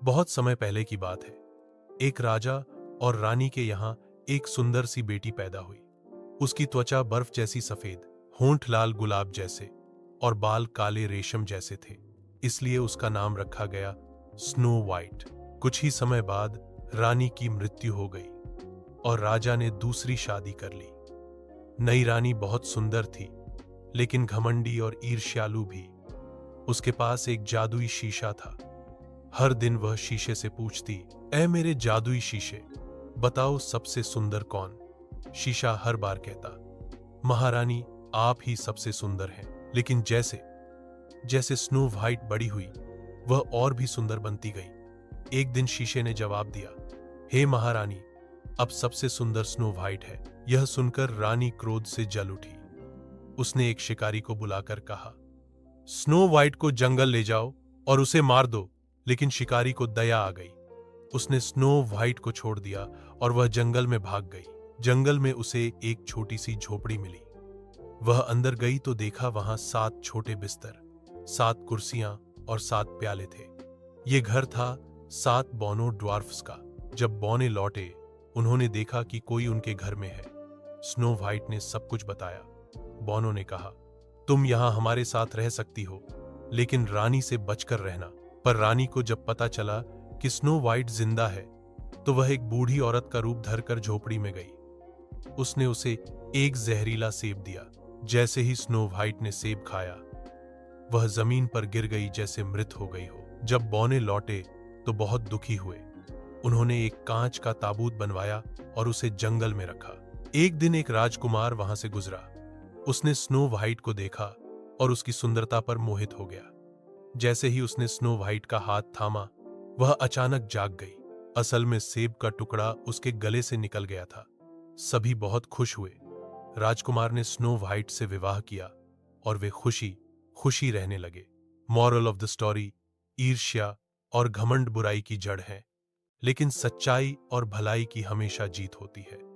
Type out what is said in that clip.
बहुत समय पहले की बात है। एक राजा और रानी के यहाँ एक सुंदर सी बेटी पैदा हुई। उसकी त्वचा बर्फ जैसी सफेद, होंठ लाल गुलाब जैसे और बाल काले रेशम जैसे थे, इसलिए उसका नाम रखा गया स्नो वाइट। कुछ ही समय बाद रानी की मृत्यु हो गई और राजा ने दूसरी शादी कर ली। नई रानी बहुत सुंदर थी, लेकिन घमंडी और ईर्ष्यालु भी। उसके पास एक जादुई शीशा था। हर दिन वह शीशे से पूछती, ऐ मेरे जादुई शीशे, बताओ सबसे सुंदर कौन। शीशा हर बार कहता, महारानी आप ही सबसे सुंदर हैं। लेकिन जैसे जैसे स्नो वाइट बड़ी हुई, वह और भी सुंदर बनती गई। एक दिन शीशे ने जवाब दिया, हे महारानी, अब सबसे सुंदर स्नो वाइट है। यह सुनकर रानी क्रोध से जल उठी। उसने एक शिकारी को बुलाकर कहा, स्नो वाइट को जंगल ले जाओ और उसे मार दो। लेकिन शिकारी को दया आ गई। उसने स्नो वाइट को छोड़ दिया और वह जंगल में भाग गई। जंगल में उसे एक छोटी सी झोपड़ी मिली। वह अंदर गई तो देखा वहां 7 छोटे बिस्तर, 7 कुर्सियां और 7 प्याले थे। ये घर था 7 बौनो ड्वार्फ्स का। जब बौने लौटे, उन्होंने देखा कि कोई उनके घर में है। स्नो वाइट ने सब कुछ बताया। बौनों ने कहा, तुम यहां हमारे साथ रह सकती हो, लेकिन रानी से बचकर रहना। पर रानी को जब पता चला कि स्नो वाइट जिंदा है, तो वह एक बूढ़ी औरत का रूप धरकर झोपड़ी में गई। उसने उसे एक जहरीला सेब दिया। जैसे ही स्नो वाइट ने सेब खाया, वह जमीन पर गिर गई जैसे मृत हो गई हो। जब बौने लौटे तो बहुत दुखी हुए। उन्होंने एक कांच का ताबूत बनवाया और उसे जंगल में रखा। एक दिन एक राजकुमार वहां से गुजरा। उसने स्नो वाइट को देखा और उसकी सुंदरता पर मोहित हो गया। जैसे ही उसने स्नो वाइट का हाथ थामा, वह अचानक जाग गई। असल में सेब का टुकड़ा उसके गले से निकल गया था। सभी बहुत खुश हुए। राजकुमार ने स्नो वाइट से विवाह किया और वे खुशी खुशी रहने लगे। मॉरल ऑफ द स्टोरी, ईर्ष्या और घमंड बुराई की जड़ है, लेकिन सच्चाई और भलाई की हमेशा जीत होती है।